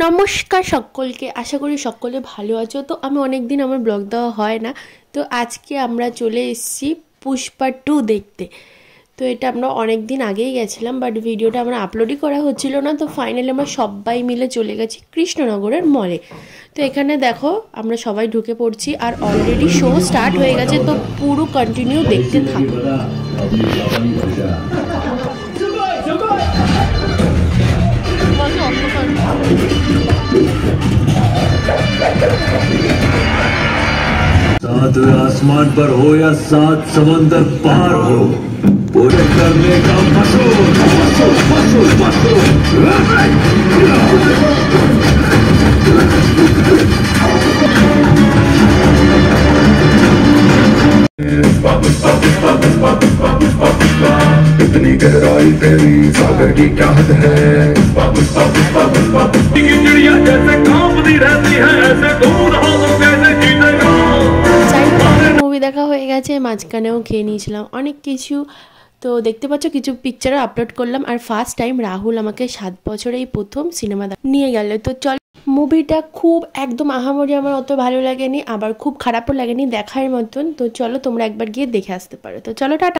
নমস্কার সকলকে, আশা করি সকলে ভালো আছো। তো আমি অনেক দিন আমার ব্লগ দেওয়া হয় না, তো আজকে আমরা চলে এসেছি পুষ্পা 2 দেখতে। তো এটা আমরা অনেক দিন আগেই গেছিলাম, বাট ভিডিওটা আমরা আপলোডই করা হচ্ছিল না। তো ফাইনালি আমরা সবাই মিলে চলে গেছি কৃষ্ণনগরের মলে। তো এখানে দেখো আমরা সবাই ঢুকে পড়ছি, আর অলরেডি শো স্টার্ট হয়ে গেছে, তো পুরো কন্টিনিউ দেখতে থাকো। सात आसमान पर हो या सात समंदर पार हो, पूरे करने का मशहूर मशहूर मशहूर मशहूर। इतनी गहराई तेरी सागर की क्या हद है। चिड़िया जैसे कांपती रहती है, ऐसे दूर हो तो कैसे जीतेगा। মুভি দেখা হয়ে গেছে, মাঝখানেও খেয়ে নিয়েছিলাম অনেক কিছু। তো দেখতে পাচ্ছ কিছু পিকচারও আপলোড করলাম। আর ফার্স্ট টাইম রাহুল আমাকে 7 বছরেই প্রথম সিনেমা নিয়ে গেল। তো চল, মুভিটা খুব একদম আহামরি আমার অত ভালো লাগেনি, আবার খুব খারাপও লাগেনি, দেখার মতন। তো চলো তোমরা একবার গিয়ে দেখে আসতে পারো। তো চলো টাটা।